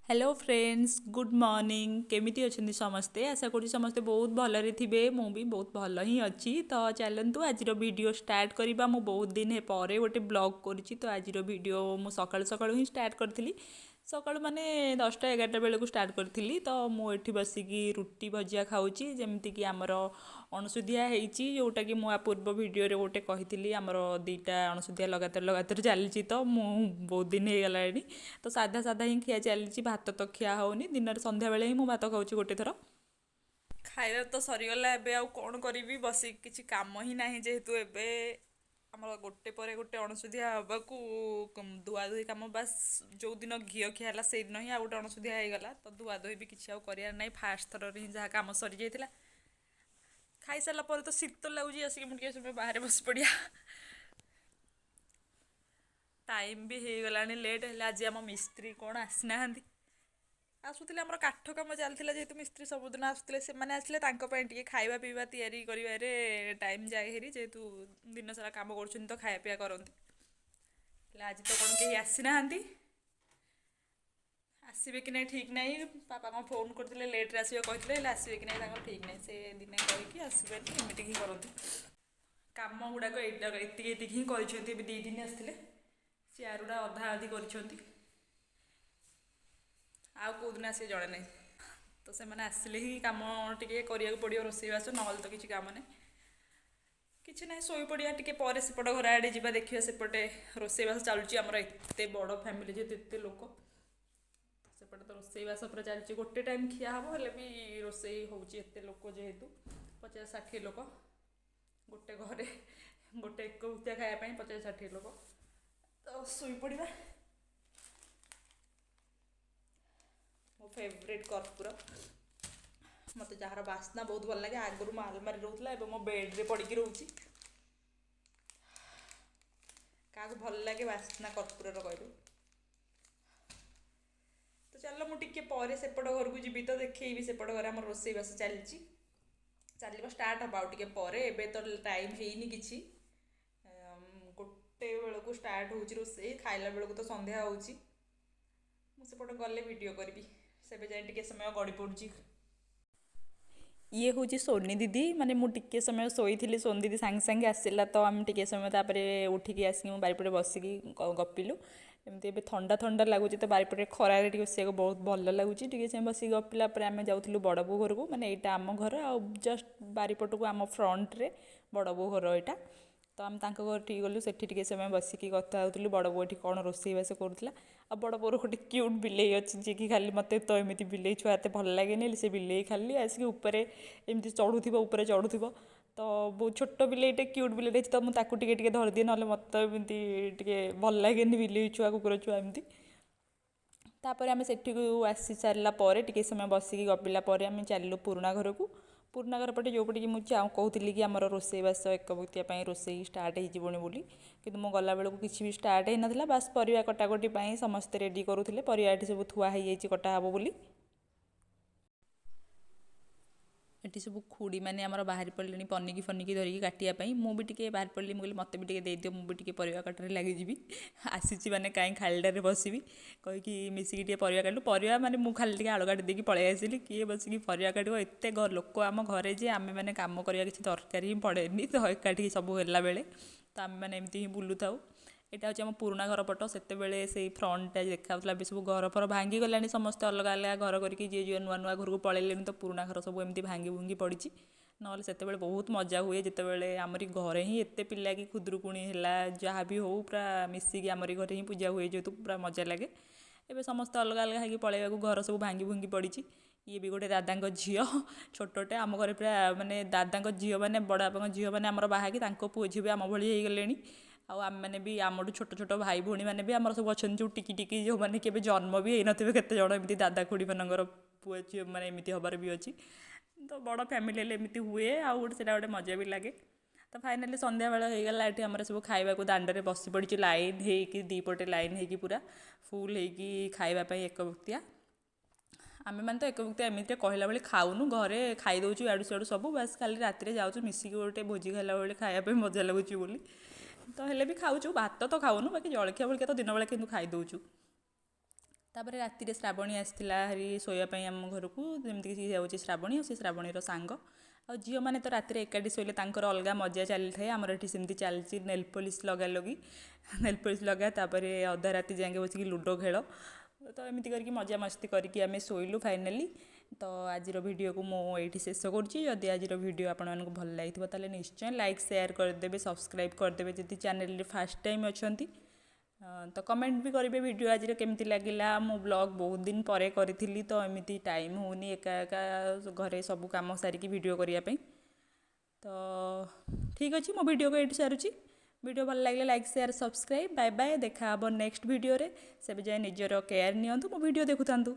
Hello friends good morning केमिति अछंती समस्ते आशा करूँ समस्ते बहुत भलरे थिबे मु भी बहुत भल ही अच्छी तो चलतु आज वीडियो स्टार्ट करवा मु बहुत दिन पर गोटे ब्लॉग करी तो आज वीडियो मु सकाळु सकाळु ही स्टार्ट करी सकाळु माने 10टा 11टा बेलू स्टार्ट करी तो मुझे बसिकी रुटी भजिया खाऊँगी जमीक आमर अणुसुधिया होती जोटा कि मुझे पूर्व वीडियो रे गोटे कही आमर दुईटा अणुसुधिया लगातार लगातार चली तो मु बहुत दिन हो गला तो साधा साधा ही खिया चली भात तो खिया होनी दिन संध्या बेले ही भात खाऊँ गोटे थर खाଇବା ତ ସରିଗଲା ଏବେ ଆଉ କ'ଣ କରିବି ବସିକି କିଛି କାମ ହିଁ ନାହିଁ ଯେହେତୁ ଏବେ ଆମର ଗୋଟେ ପରେ ଗୋଟେ ଅଣସୁଧିଆ ହେବାକୁ ଧୁଆଧୁଇ କାମ ବାସ୍ ଯେଉଁଦିନ ଘିଅ ଖିଆ ହେଲା ସେଇଦିନ ହିଁ ଆଉ ଗୋଟେ ଅଣସୁଧିଆ ହେଇଗଲା ତ ଧୁଆଧୁଇ ବି କିଛି ଆଉ କରିବାର ନାହିଁ ଫାଷ୍ଟ ଥରରେ ହିଁ ଯାହା କାମ ସରିଯାଇଥିଲା ଖାଇସାରିଲା ପରେ ତ ଶୀତ ଲାଗୁଛି ଆସିକି ମୁଁ ଟିକେ ସମୟ ବାହାରେ ବସି ପଡ଼ିଆ ଟାଇମ୍ ବି ହେଇଗଲାଣି ଲେଟ୍ ହେଲେ ଆଜି ଆମ ମିସ୍ତ୍ରୀ କ'ଣ ଆସିନାହାନ୍ତି ଆସୁଥିଲେ ଆମର କାଠ କାମ ଚାଲିଥିଲା ଯେହେତୁ ମିସ୍ତ୍ରୀ ସବୁଦିନ ଆସୁଥିଲେ ସେମାନେ ଆସିଲେ ତାଙ୍କ ପାଇଁ ଟିକେ ଖାଇବା ପିଇବା ତିଆରି କରିବାରେ ଟାଇମ୍ ଯାଏ ହେରି ଯେହେତୁ ଦିନ ସାରା କାମ କରୁଛନ୍ତି ତ ଖାଇବା ପିଇବା କରନ୍ତି ହେଲେ ଆଜି ତ କ'ଣ କେହି ଆସିନାହାନ୍ତି ଆସିବେ କି ନାହିଁ ଠିକ୍ ନାହିଁ ବାପା କ'ଣ ଫୋନ୍ କରିଥିଲେ ଲେଟ୍ରେ ଆସିବେ କହିଥିଲେ ହେଲେ ଆସିବେ କି ନାହିଁ ତାଙ୍କର ଠିକ୍ ନାହିଁ ସେ ଦିନେ କହିକି ଆସିବେନି ଏମିତି ହିଁ କରନ୍ତି କାମ ଗୁଡ଼ାକ ଏତିକି ଏତିକି ହିଁ କରିଛନ୍ତି ଏବେ 2 ଦିନ ଆସିଥିଲେ ଚେୟାରଗୁଡ଼ା ଅଧା ଅଧି କରିଛନ୍ତି ଆଉ କେଉଁଦିନ ଆସିବେ ଜଣେ ନାହିଁ ତ ସେମାନେ ଆସିଲେ ହିଁ କାମ ଟିକେ କରିବାକୁ ପଡ଼ିବ ରୋଷେଇବାସ ନହେଲେ ତ କିଛି କାମ ନାହିଁ କିଛି ନାହିଁ ଶୋଇପଡ଼ିବା ଟିକେ ପରେ ସେପଟ ଘର ଆଡ଼େ ଯିବା ଦେଖିବା ସେପଟେ ରୋଷେଇବାସ ଚାଲୁଛି ଆମର ଏତେ ବଡ଼ ଫ୍ୟାମିଲି ଯେହେତୁ ଏତେ ଲୋକ ସେପଟେ ତ ରୋଷେଇବାସ ପୁରା ଚାଲିଛି ଗୋଟେ ଟାଇମ୍ ଖିଆ ହେବ ହେଲେ ବି ରୋଷେଇ ହେଉଛି ଏତେ ଲୋକ ଯେହେତୁ 50-60 ଲୋକ ଗୋଟେ ଘରେ ଗୋଟେ ଏକଭୁକ୍ତିଆ ଖାଇବା ପାଇଁ 50-60 ଲୋକ ତ ଶୋଇପଡ଼ିବା ମୋ ଫେଭରେଟ୍ କର୍ପୁର ମୋତେ ଯାହାର ବାସ୍ନା ବହୁତ ଭଲ ଲାଗେ ଆଗରୁ ମୋ ଆଲମାରି ରହୁଥିଲା ଏବେ ମୋ ବେଡ଼୍ରେ ପଡ଼ିକି ରହୁଛି କାହାକୁ ଭଲ ଲାଗେ ବାସ୍ନା କର୍ପୁରର କହିଲୁ ତ ଚାଲ ମୁଁ ଟିକେ ପରେ ସେପଟ ଘରକୁ ଯିବି ତ ଦେଖେଇବି ସେପଟ ଘରେ ଆମର ରୋଷେଇବାସ ଚାଲିଛି ଚାଲିବ ଷ୍ଟାର୍ଟ ହେବ ଆଉ ଟିକେ ପରେ ଏବେ ତ ଟାଇମ୍ ହେଇନି କିଛି ଗୋଟେ ବେଳକୁ ଷ୍ଟାର୍ଟ ହେଉଛି ରୋଷେଇ ଖାଇଲା ବେଳକୁ ତ ସନ୍ଧ୍ୟା ହେଉଛି ମୁଁ ସେପଟେ ଗଲେ ଭିଡ଼ିଓ କରିବି ସେବେ ଯାଇ ଟିକେ ସମୟ ଗଡ଼ି ପଡ଼ୁଛି ଇଏ ହେଉଛି ସୋନି ଦିଦି ମାନେ ମୁଁ ଟିକେ ସମୟ ଶୋଇଥିଲି ସୋନି ଦିଦି ସାଙ୍ଗେ ସାଙ୍ଗେ ଆସିଲା ତ ଆମେ ଟିକେ ସମୟ ତାପରେ ଉଠିକି ଆସିକି ମୁଁ ବାରିପଟେ ବସିକି ଗପିଲୁ ଏମିତି ଏବେ ଥଣ୍ଡା ଥଣ୍ଡା ଲାଗୁଛି ତ ବାରିପଟେ ଖରାରେ ଟିକେ ବସିବାକୁ ବହୁତ ଭଲ ଲାଗୁଛି ଟିକେ ସମୟ ବସିକି ଗପିଲା ପରେ ଆମେ ଯାଉଥିଲୁ ବଡ଼ ବୋଉ ଘରକୁ ମାନେ ଏଇଟା ଆମ ଘର ଆଉ ଜଷ୍ଟ ବାରିପଟକୁ ଆମ ଫ୍ରଣ୍ଟରେ ବଡ଼ ବୋଉ ଘର ଏଇଟା ତ ଆମେ ତାଙ୍କ ଘରଠିକି ଗଲୁ ସେଠି ଟିକେ ସମୟ ବସିକି କଥା ହେଉଥିଲୁ ବଡ଼ ବୋଉ ଏଠି କ'ଣ ରୋଷେଇବାସ କରୁଥିଲା ଆଉ ବଡ଼ ବୋଉର ଗୋଟେ କ୍ୟୁଟ୍ ବିଲେଇ ଅଛି ଯିଏକି ଖାଲି ମୋତେ ତ ଏମିତି ବିଲେଇ ଛୁଆ ଏତେ ଭଲ ଲାଗେନି ହେଲେ ସେ ବିଲେଇ ଖାଲି ଆସିକି ଉପରେ ଏମିତି ଚଢ଼ୁଥିବ ଉପରେ ଚଢ଼ୁଥିବ ତ ବହୁତ ଛୋଟ ବିଲେଇଟେ କ୍ୟୁଟ୍ ବିଲେଇଟେ ଅଛି ତ ମୁଁ ତାକୁ ଟିକେ ଟିକେ ଧରିଦିଏ ନହେଲେ ମୋତେ ଏମିତି ଟିକେ ଭଲ ଲାଗେନି ବିଲେଇ ଛୁଆ କୁକୁର ଛୁଆ ଏମିତି ତାପରେ ଆମେ ସେଠିକୁ ଆସି ସାରିଲା ପରେ ଟିକେ ସମୟ ବସିକି ଗପିଲା ପରେ ଆମେ ଚାଲିଲୁ ପୁରୁଣା ଘରକୁ ପୁରୁଣା ଘର ପଟେ ଯେଉଁପଟିକି ମୁଁ କହୁଥିଲି କି ଆମର ରୋଷେଇବାସ ଏକଭୁକ୍ତିଆ ପାଇଁ ରୋଷେଇ ଷ୍ଟାର୍ଟ ହେଇଯିବଣି ବୋଲି କିନ୍ତୁ ମୁଁ ଗଲାବେଳକୁ କିଛି ବି ଷ୍ଟାର୍ଟ ହେଇନଥିଲା ବାସ୍ ପରିବା କଟାକଟି ପାଇଁ ସମସ୍ତେ ରେଡ଼ି କରୁଥିଲେ ପରିବା ଏଠି ସବୁ ଥୁଆ ହେଇଯାଇଛି କଟା ହେବ ବୋଲି ଏଠି ସବୁ ଖୁଡ଼ିମାନେ ଆମର ବାହାରି ପଡ଼ିଲେଣି ପନିକି ଫନିକି ଧରିକି କାଟିବା ପାଇଁ ମୁଁ ବି ଟିକେ ବାହାରି ପଡ଼ିଲି ମୁଁ କହିଲି ମୋତେ ବି ଟିକେ ଦେଇଦିଅ ମୁଁ ବି ଟିକେ ପରିବା କଟାରେ ଲାଗିଯିବି ଆସିଛି ମାନେ କାହିଁ ଖାଲିଟାରେ ବସିବି କହିକି ମିଶିକି ଟିକେ ପରିବା କାଟିଲୁ ପରିବା ମାନେ ମୁଁ ଖାଲି ଟିକେ ଆଳୁ କାଟି ଦେଇକି ପଳେଇ ଆସିଲି କିଏ ବସିକି ପରିବା କାଟିବ ଏତେ ଲୋକ ଆମ ଘରେ ଯେ ଆମେ ମାନେ କାମ କରିବା କିଛି ଦରକାର ହିଁ ପଡ଼େନି ତ ଏକାଠିକି ସବୁ ହେଲା ବେଳେ ତ ଆମେ ମାନେ ଏମିତି ହିଁ ବୁଲୁଥାଉ ଏଇଟା ହେଉଛି ଆମ ପୁରୁଣା ଘର ପଟ ସେତେବେଳେ ସେଇ ଫ୍ରଣ୍ଟଟା ଦେଖାଯାଉଥିଲା ଏବେ ସବୁ ଘର ଫର ଭାଙ୍ଗିଗଲାଣି ସମସ୍ତେ ଅଲଗା ଅଲଗା ଘର କରିକି ଯିଏ ନୂଆ ନୂଆ ଘରକୁ ପଳେଇଲେଣି ତ ପୁରୁଣା ଘର ସବୁ ଏମିତି ଭାଙ୍ଗି ଭୁଙ୍ଗି ପଡ଼ିଛି ନହେଲେ ସେତେବେଳେ ବହୁତ ମଜା ହୁଏ ଯେତେବେଳେ ଆମରି ଘରେ ହିଁ ଏତେ ପିଲା କି ଖୁଦୁରୁକୁଣୀ ହେଲା ଯାହା ବି ହେଉ ପୁରା ମିଶିକି ଆମରି ଘରେ ହିଁ ପୂଜା ହୁଏ ଯେହେତୁ ପୁରା ମଜା ଲାଗେ ଏବେ ସମସ୍ତେ ଅଲଗା ଅଲଗା ହେଇକି ପଳେଇବାକୁ ଘର ସବୁ ଭାଙ୍ଗି ଭୁଙ୍ଗି ପଡ଼ିଛି ଇଏ ବି ଗୋଟେ ଦାଦାଙ୍କ ଝିଅ ଛୋଟଟେ ଆମ ଘରେ ପୁରା ମାନେ ଦାଦାଙ୍କ ଝିଅ ମାନେ ବଡ଼ ବାପାଙ୍କ ଝିଅ ମାନେ ଆମର ବାହାକି ତାଙ୍କ ପୁଅ ଝିଅ ବି ଆମ ଭଳି ହେଇଗଲେଣି ଆଉ ଆମେମାନେ ବି ଆମଠୁ ଛୋଟ ଛୋଟ ଭାଇ ଭଉଣୀ ମାନେ ବି ଆମର ସବୁ ଅଛନ୍ତି ଯେଉଁ ଟିକି ଟିକି ଯେଉଁମାନେ କେବେ ଜନ୍ମ ବି ହେଇନଥିବେ କେତେ ଜଣ ଏମିତି ଦାଦା ଖୁଡ଼ୀମାନଙ୍କର ପୁଅ ଝିଅ ମାନେ ଏମିତି ହେବାର ବି ଅଛି ତ ବଡ଼ ଫ୍ୟାମିଲି ହେଲେ ଏମିତି ହୁଏ ଆଉ ଗୋଟେ ସେଇଟା ଗୋଟେ ମଜା ବି ଲାଗେ ତ ଫାଇନାଲି ସନ୍ଧ୍ୟାବେଳ ହେଇଗଲା ଏଠି ଆମର ସବୁ ଖାଇବାକୁ ଦାଣ୍ଡରେ ବସି ପଡ଼ିଛୁ ଲାଇନ୍ ହେଇକି ଦୁଇପଟେ ଲାଇନ୍ ହେଇକି ପୁରା ଫୁଲ୍ ହେଇକି ଖାଇବା ପାଇଁ ଏକଭୁକ୍ତିଆ ଆମେମାନେ ତ ଏକଭୁକ୍ତିଆ ଏମିତିରେ କହିଲା ଭଳି ଖାଉନୁ ଘରେ ଖାଇଦେଉଛୁ ଇଆଡ଼ୁ ସିଆଡ଼ୁ ସବୁ ବାସ୍ ଖାଲି ରାତିରେ ଯାଉଛୁ ମିଶିକି ଗୋଟେ ଭୋଜି ଖାଇଲା ବେଳେ ଖାଇବା ପାଇଁ ମଜା ଲାଗୁଛି ବୋଲି ତ ହେଲେ ବି ଖାଉଛୁ ଭାତ ତ ଖାଉନୁ ବାକି ଜଳଖିଆ ଫଳଖିଆ ତ ଦିନବେଳେ କିନ୍ତୁ ଖାଇଦେଉଛୁ ତାପରେ ରାତିରେ ଶ୍ରାବଣୀ ଆସିଥିଲା ହାରି ଶୋଇବା ପାଇଁ ଆମ ଘରକୁ, ଯେମିତିକି ସିଏ ହେଉଛି ଶ୍ରାବଣୀ ଆଉ ସେ ଶ୍ରାବଣୀର ସାଙ୍ଗ। ଆଉ ଝିଅମାନେ ତ ରାତିରେ ଏକାଠି ଶୋଇଲେ ତାଙ୍କର ଅଲଗା ମଜା ଚାଲିଥାଏ। ଆମର ଏଠି ସେମିତି ଚାଲିଛି ନେଲ୍ ପଲିସ୍ ଲଗାଲଗି, ନେଲ୍ ପଲିସ୍ ଲଗା, ତାପରେ ଅଧା ରାତି ଯାଏଁକେ ବସିକି ଲୁଡ଼ୋ ଖେଳ। ତ ଏମିତି କରିକି ମଜାମସ୍ତି କରିକି ଆମେ ଶୋଇଲୁ ଫାଇନାଲି। ତ ଆଜିର ଭିଡ଼ିଓକୁ ମୁଁ ଏଇଠି ଶେଷ କରୁଛି। ଯଦି ଆଜିର ଭିଡ଼ିଓ ଆପଣମାନଙ୍କୁ ଭଲ ଲାଗିଥିବ ତାହେଲେ ନିଶ୍ଚୟ ଲାଇକ୍ ସେୟାର କରିଦେବେ, ସବସ୍କ୍ରାଇବ୍ କରିଦେବେ ଯଦି ଚ୍ୟାନେଲରେ ଫାର୍ଷ୍ଟ ଟାଇମ୍ ଅଛନ୍ତି। ତ କମେଣ୍ଟ ବି କରିବେ ଭିଡ଼ିଓ ଆଜିର କେମିତି ଲାଗିଲା। ମୁଁ ବ୍ଲଗ୍ ବହୁତ ଦିନ ପରେ କରିଥିଲି, ତ ଏମିତି ଟାଇମ୍ ହେଉନି ଏକା ଏକା ଘରେ ସବୁ କାମ ସାରିକି ଭିଡ଼ିଓ କରିବା ପାଇଁ। ତ ଠିକ୍ ଅଛି, ମୁଁ ଭିଡ଼ିଓକୁ ଏଇଠି ସାରୁଛି। ଭିଡ଼ିଓ ଭଲ ଲାଗିଲେ like share subscribe. Bye bye, ଦେଖା ହେବ ନେକ୍ସଟ ଭିଡ଼ିଓରେ। ସେବେ ଯାଏ ନିଜର କେୟାର ନିଅନ୍ତୁ, ମୋ ଭିଡ଼ିଓ ଦେଖୁଥାନ୍ତୁ।